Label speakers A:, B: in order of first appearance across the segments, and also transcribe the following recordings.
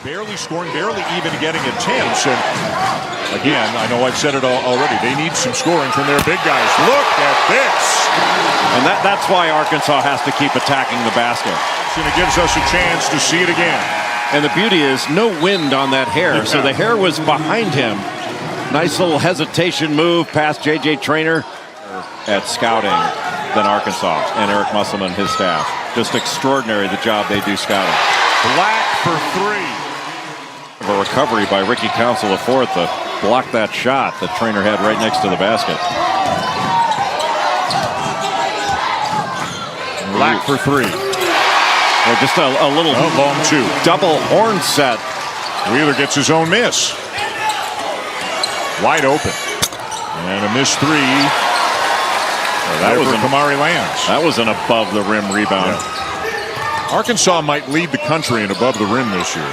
A: Barely scoring, barely even getting attempts. And again, I know I've said it already. They need some scoring from their big guys. Look at this.
B: And that's why Arkansas has to keep attacking the basket.
A: And it gives us a chance to see it again.
B: And the beauty is no wind on that hair. So the hair was behind him. Nice little hesitation move past J.J. Traynor at scouting than Arkansas and Eric Musselman and his staff. Just extraordinary the job they do scouting.
A: Black for three.
B: A recovery by Ricky Council IV to block that shot that Traynor had right next to the basket.
A: Black for three.
B: Well, just a little
A: long two.
B: Double horn set.
A: Wheeler gets his own miss. Wide open. And a missed three.
B: That was
A: Kamari Lands.
B: That was an above the rim rebound.
A: Yeah. Arkansas might lead the country in above the rim this year.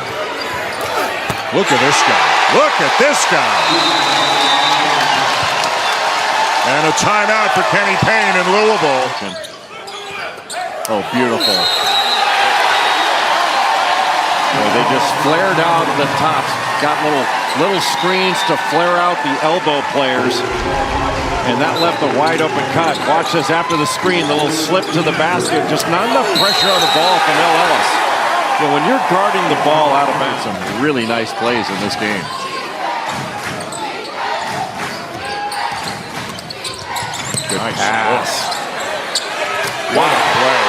A: Look at this guy. Look at this guy. And a timeout for Kenny Payne in Louisville.
B: Oh, beautiful. Well, they just flared out the tops. Got little screens to flare out the elbow players. And that left a wide open cut. Watch this after the screen, the little slip to the basket. Just not enough pressure on the ball from El Ellis. You know, when you're guarding the ball out of bounds, some really nice plays in this game.
A: Good pass. What a play.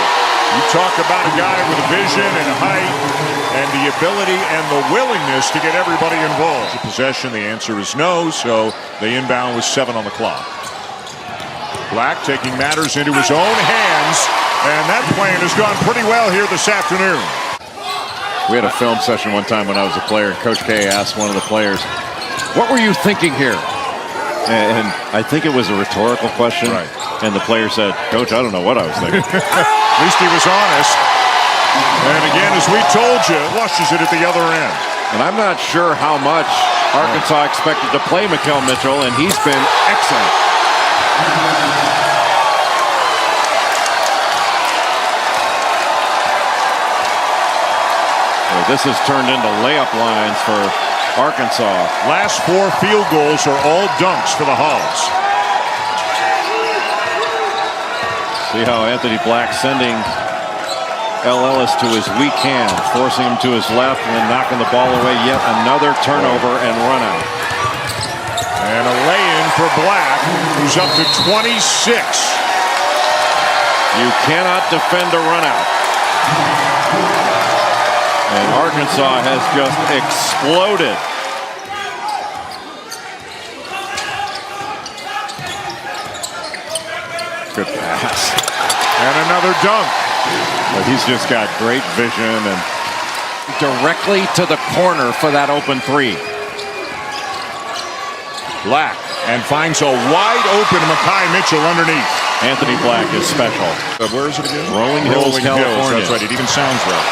A: You talk about a guy with a vision and height and the ability and the willingness to get everybody involved. Possession, the answer is no, so they inbound with 7 on the clock. Black taking matters into his own hands, and that plan has gone pretty well here this afternoon.
B: We had a film session one time when I was a player. Coach K asked one of the players, "What were you thinking here?" And I think it was a rhetorical question.
A: Right.
B: And the player said, "Coach, I don't know what I was thinking."
A: At least he was honest. And again, as we told you, flushes it at the other end.
B: And I'm not sure how much Arkansas expected to play Makel Mitchell, and he's been excellent. Well, this has turned into layup lines for Arkansas.
A: Last 4 field goals are all dunks for the Hogs.
B: See how Anthony Black sending El Ellis to his weak hand, forcing him to his left and then knocking the ball away. Yet another turnover and run out.
A: And a lay-in for Black, who's up to 26.
B: You cannot defend a run out. And Arkansas has just exploded. Good pass.
A: And another dunk.
B: But he's just got great vision and directly to the corner for that open three.
A: Black and finds a wide open Makai Mitchell underneath.
B: Anthony Black is special.
A: Where is it again?
B: Rolling Hills, California.
A: That's right. It even sounds right.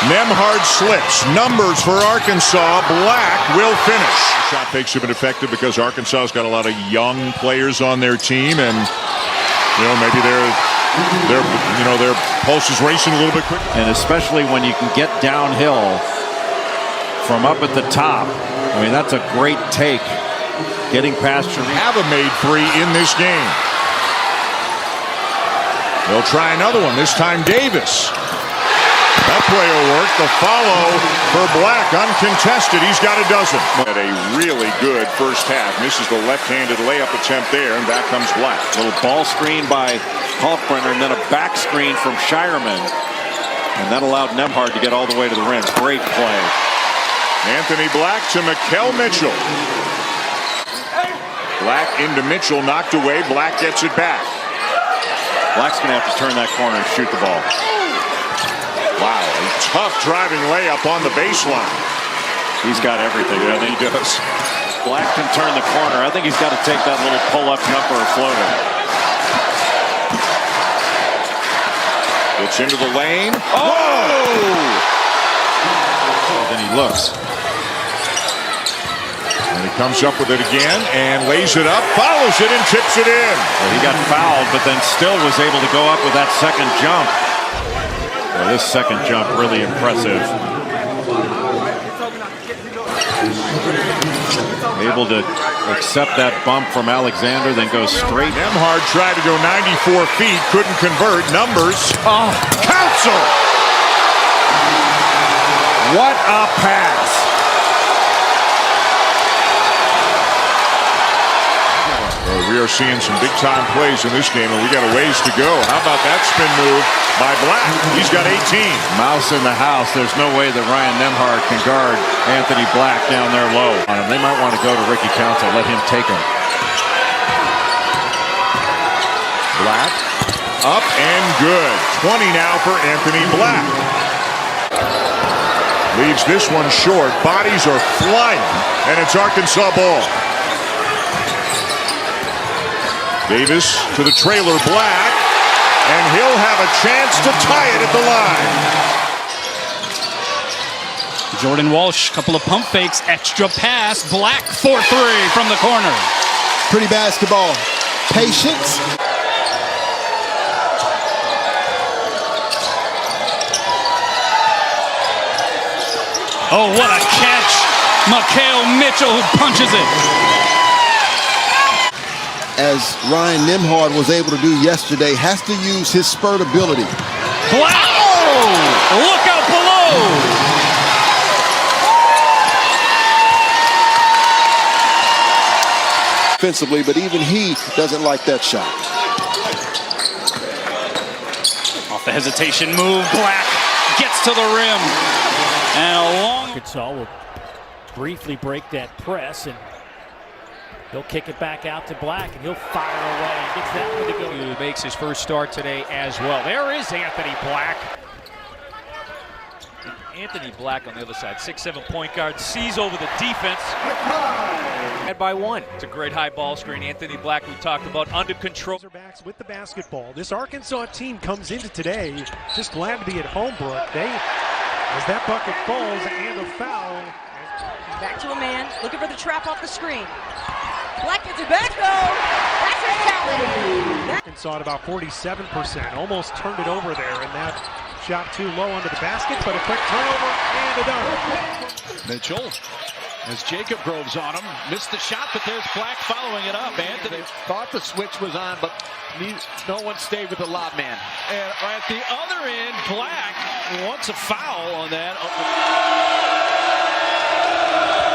A: Nembhard slips. Numbers for Arkansas. Black will finish. Shot fakes have been effective because Arkansas has got a lot of young players on their team, and maybe their pulse is racing a little bit quicker.
B: And especially when you can get downhill from up at the top. I mean, that's a great take. Getting past Sharif.
A: Have a made 3 in this game. They'll try another one. This time Davis. That play will work. The follow for Black, uncontested. He's got a dozen. Had a really good first half. Misses the left-handed layup attempt there, and back comes Black.
B: Little ball screen by Kalkbrenner, and then a back screen from Shireman. And that allowed Nembhard to get all the way to the rim. Great play.
A: Anthony Black to Makel Mitchell. Black into Mitchell, knocked away. Black gets it back.
B: Black's going to have to turn that corner and shoot the ball.
A: Wow, a tough driving layup on the baseline.
B: He's got everything.
A: Yeah, he does.
B: Black can turn the corner. I think he's got to take that little pull-up jumper or floater.
A: Gets into the lane.
B: Oh! Then he looks.
A: And he comes up with it again and lays it up, follows it, and tips it in.
B: Well, he got fouled, but then still was able to go up with that second jump. Well, this second jump really impressive. Able to accept that bump from Alexander, then go straight.
A: Nembhard tried to go 94 feet, couldn't convert. Numbers. Oh, Council! What a pass! Well, we are seeing some big-time plays in this game, and we got a ways to go. How about that spin move by Black? He's got 18.
B: Mouse in the house. There's no way that Ryan Nembhard can guard Anthony Black down there low on him. They might want to go to Ricky Council, let him take him.
A: Black up and good. 20 now for Anthony Black. Leaves this one short. Bodies are flying, and it's Arkansas ball. Davis to the trailer, Black, and he'll have a chance to tie it at the line.
C: Jordan Walsh, couple of pump fakes, extra pass, Black for three from the corner.
D: Pretty basketball. Patience.
C: Oh, what a catch. Mikal Mitchell who punches it.
D: As Ryan Nembhard was able to do yesterday, has to use his spurt ability.
C: Black! Oh! Look out below!
D: Defensively, but even he doesn't like that shot.
C: Off the hesitation move, Black gets to the rim. And a long...
E: Arkansas will briefly break that press, and he'll kick it back out to Black, and he'll fire away and gets that one to go.
F: He makes his first start today as well. There is Anthony Black. Anthony Black on the other side, 6'7" point guard, sees over the defense. And by one. It's a great high ball screen. Anthony Black, we talked about, under control.
G: Backs with the basketball. This Arkansas team comes into today just glad to be at home, Brooke. As that bucket falls and a foul.
H: Back to a man, looking for the trap off the screen. Black gets it back though. That's a salad.
G: Arkansas at about 47%. Almost turned it over there, and that shot too low under the basket, but a quick turnover and a dunk.
I: Mitchell, as Jacob Groves on him, missed the shot, but there's Black following it up. Anthony thought the switch was on, but no one stayed with the lob man. And at the other end, Black wants a foul on that.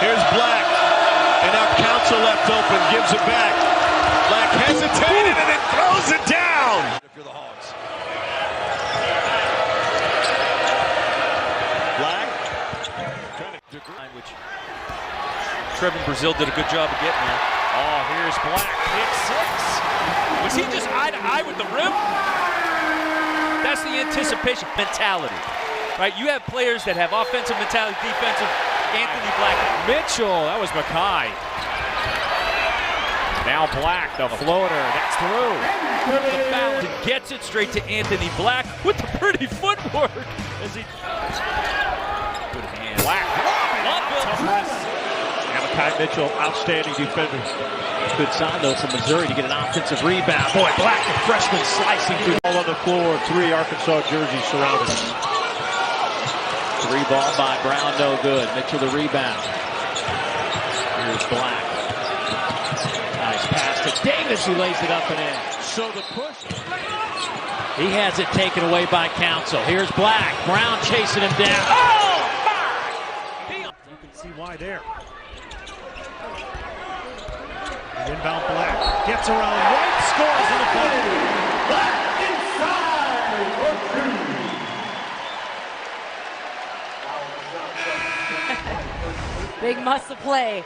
J: Here's Black, and now Council left open, gives it back. Black hesitated and then throws it down. If you're the Hogs. Black.
F: Which Trevin Brazil did a good job of getting there. Oh, here's Black, pick six. Was he just eye to eye with the rim? That's the anticipation mentality, right? You have players that have offensive mentality, defensive. Anthony Black, Mitchell, that was Mackay. Now Black, the floater, that's through. The foul gets it straight to Anthony Black with the pretty footwork. As he... Good hand. Black.
J: Mackay Mitchell, outstanding defender. Good sign though for Missouri to get an offensive rebound. Boy, Black, the freshman slicing through. All on the floor, three Arkansas jerseys surrounding us.
F: Three ball by Brown, no good. Mitchell the rebound. Here's Black. Nice pass to Davis, who lays it up and in.
J: So the push.
F: He has it taken away by Council. Here's Black. Brown chasing him down. Oh!
G: You can see why there. And inbound Black. Gets around White, scores in the corner. Black inside.
H: Big muscle play.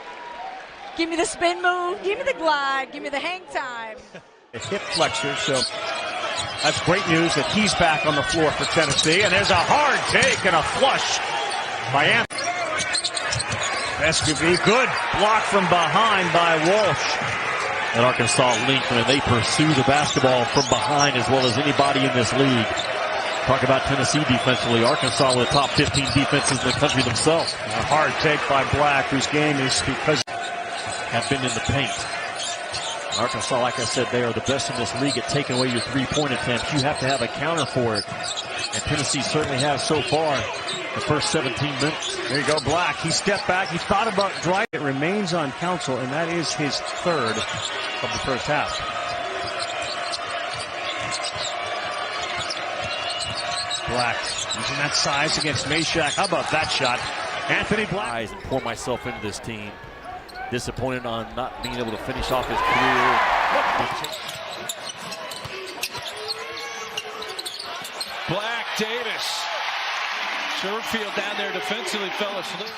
H: Give me the spin move, give me the glide, give me the hang time.
J: A hip flexor, so that's great news that he's back on the floor for Tennessee. And there's a hard take and a flush by Anthony. SQV, good block from behind by Walsh.
K: And Arkansas linked when they pursue the basketball from behind as well as anybody in this league. Talk about Tennessee defensively. Arkansas with the top 15 defenses in the country themselves.
J: A hard take by Black, whose game is because
K: have been in the paint. Arkansas, like I said, they are the best in this league at taking away your three-point attempts. You have to have a counter for it. And Tennessee certainly has so far. the first 17 minutes.
J: There you go, Black. He stepped back. He thought about driving. It remains on Council, and that is his third of the first half. Black using that size against Meshack. How about that shot? Anthony Black.
L: And pour myself into this team. Disappointed on not being able to finish off his career.
I: Black, Davis. Sherfield down there defensively fell asleep.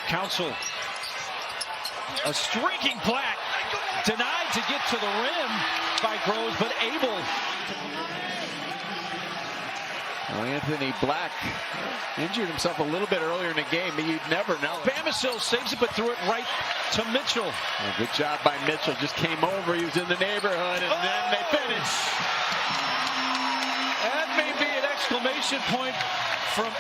I: Council. A streaking Black. Denied to get to the rim by Groves, but able.
B: Well, Anthony Black injured himself a little bit earlier in the game, but you'd never know.
I: Bamisile saves it, but threw it right to Mitchell.
B: Well, good job by Mitchell. Just came over. He was in the neighborhood, and then they finish.
I: That may be an exclamation point from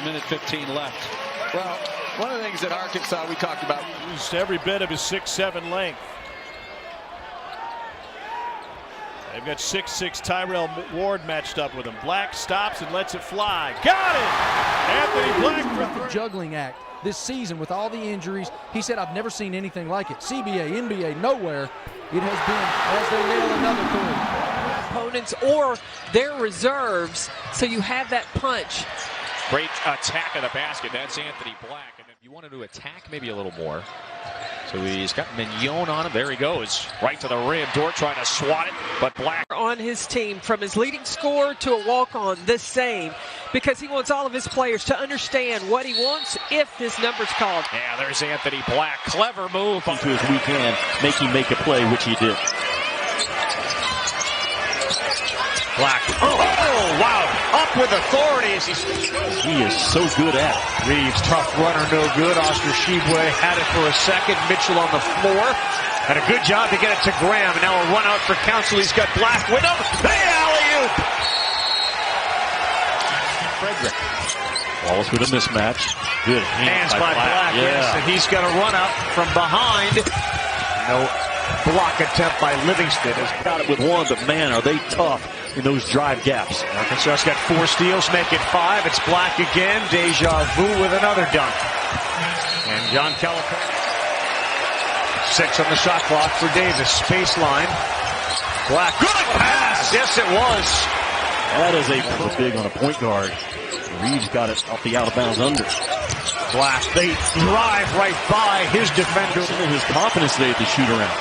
I: minute 15 left.
B: Well, one of the things that Arkansas we talked about.
E: Used every bit of his 6'7" length. They've got 6'6" Tyrell Ward matched up with him. Black stops and lets it fly. Got it! Anthony Black for
M: the juggling act this season with all the injuries. He said, I've never seen anything like it. CBA, NBA, nowhere. It has been as they nail another three.
H: Opponents or their reserves, so you have that punch.
F: Great attack of the basket. That's Anthony Black. And if you wanted to attack maybe a little more. So he's got Mignon on him. There he goes. Right to the rim. Dort trying to swat it, but Black
H: on his team, from his leading scorer to a walk-on, the same, because he wants all of his players to understand what he wants if his number's called.
F: Yeah, there's Anthony Black. Clever move.
K: Into his weak hand, make him make a play, which he did.
J: Black. Oh, wow. Up with authority.
K: He is so good at it.
J: Reeves, tough runner, no good. Oscar Shibwe had it for a second. Mitchell on the floor. And a good job to get it to Graham. And now a run out for Council. He's got Black with him. Hey, alley-oop!
K: Frederick. Wallace with a mismatch. Good
J: hands by Black.
K: Yeah.
J: Yes, and he's going to run up from behind. No block attempt by Livingston.
K: Has got it with one, but man, are they tough in those drive gaps.
J: Arkansas's got 4 steals, make it 5. It's Black again. Deja vu with another dunk. And John Calico. 6 on the shot clock for Davis. Baseline. Black. Good pass. Yes, it was.
K: That is a big on a point guard. Reeves got it off the out-of-bounds under.
J: Black. They drive right by his defender.
K: His confidence today at the shoot-around.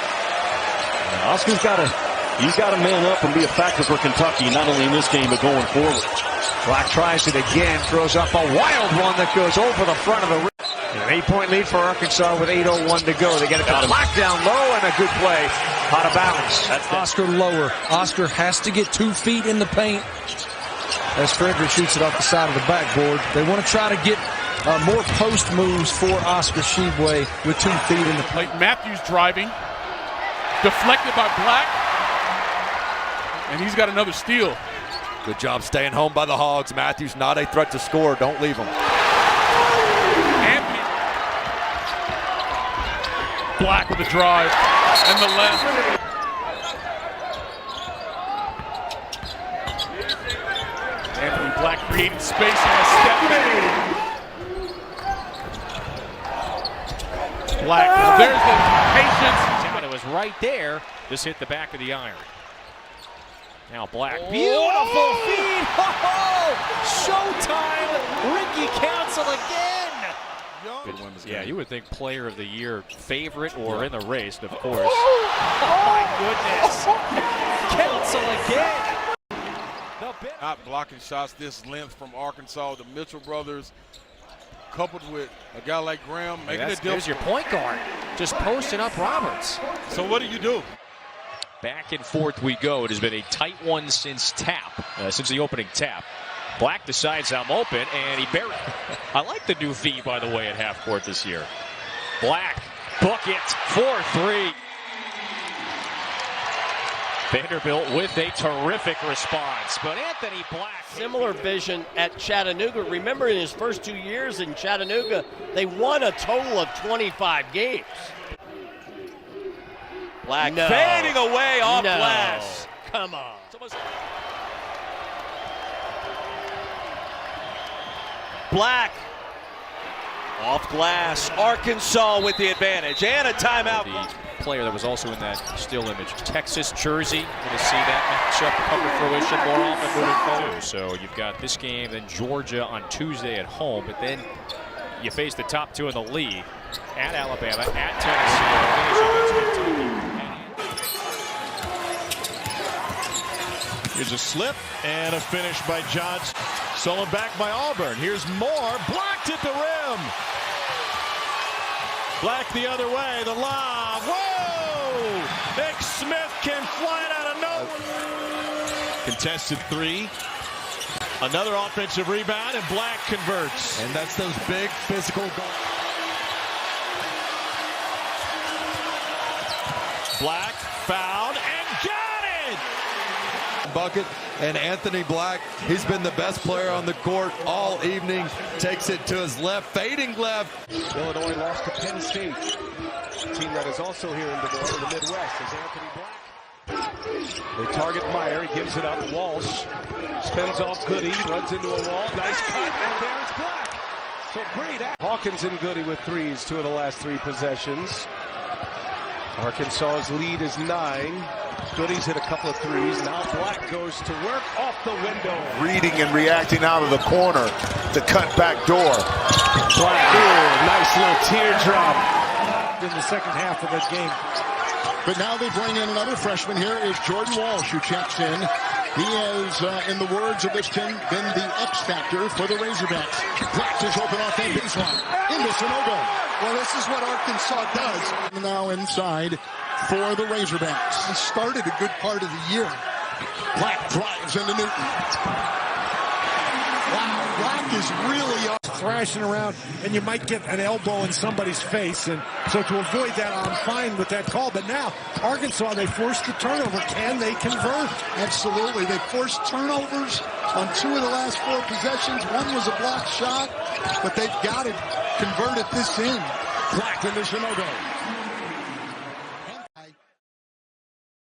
K: Oscar's got to man up and be a factor for Kentucky, not only in this game, but going forward.
J: Black tries it again, throws up a wild one that goes over the front of the rim. An 8-point lead for Arkansas with 8:01 to go. They get it to Black down low, and a good play out of bounds.
M: That's Oscar lower. Oscar has to get 2 feet in the paint as Frederick shoots it off the side of the backboard. They want to try to get more post moves for Oscar Shibwe with 2 feet in the paint.
N: Matthews driving, deflected by Black, and he's got another steal.
O: Good job staying home by the Hogs. Matthews not a threat to score. Don't leave him.
N: Anthony Black with the drive and the left. Anthony Black creating space and a step back. Black, there's the patience.
C: It was right there. Just hit the back of the iron. Now Black, beautiful feed. Oh, showtime. Ricky Council again. Yeah, you would think player of the year favorite or in the race, of course. Oh my goodness. Council again.
P: Not blocking shots this length from Arkansas, the Mitchell brothers, coupled with a guy like Graham making it difficult.
C: There's your point guard, just posting up Roberts.
P: So what do?
F: Back and forth we go. It has been a tight one since since the opening tap. Black decides I'm open, and he buried. I like the new V, by the way, at half court this year. Black, bucket, 4-3. Vanderbilt with a terrific response, but Anthony Black.
Q: Similar vision at Chattanooga. Remember, in his first 2 years in Chattanooga, they won a total of 25 games. Black fading away off glass. Come on. Black
R: Off glass, Arkansas with the advantage and a timeout.
C: The player that was also in that still image, Texas jersey. Going to see that matchup come to fruition more often moving forward. So you've got this game, then Georgia on Tuesday at home, but then you face the top two in the league at Alabama, at Tennessee.
S: Here's a slip and a finish by Johnson. Stolen back by Auburn. Here's Moore, blocked at the rim. Black the other way, the lob. Whoa! Nick Smith can fly it out of nowhere. Contested three. Another offensive rebound, and Black converts.
O: And that's those big physical goals.
S: Black fouled and got it!
O: Bucket, and Anthony Black, he's been the best player on the court all evening. Takes it to his left, fading left.
G: Illinois lost to Penn State. A team that is also here in the Midwest is Anthony Black. They target Meyer. He gives it up. Walsh spins off Goody, runs into a wall. Nice cut, and there's Black. So great. Hawkins and Goody with threes, 2 of the last 3 possessions. Arkansas's lead is 9. Goody's hit a couple of threes. Now Black goes to work off the window.
T: Reading and reacting out of the corner. The cut back door.
G: Black, nice little teardrop in the second half of this game.
U: But now they bring in another freshman. Here is Jordan Walsh, who checks in. He has, in the words of this team, been the X factor for the Razorbacks. Black is open off that baseline. Into Sanogo. Well, this is what Arkansas does. Now inside for the Razorbacks. He started a good part of the year. Black drives into Newton. Wow, Black is really
G: thrashing around, and you might get an elbow in somebody's face, and so to avoid that, I'm fine with that call. But now, Arkansas, they forced the turnover. Can they convert?
U: Absolutely. They forced turnovers on 2 of the last 4 possessions. One was a blocked shot, but they've got to convert it this in. Black into Sanogo.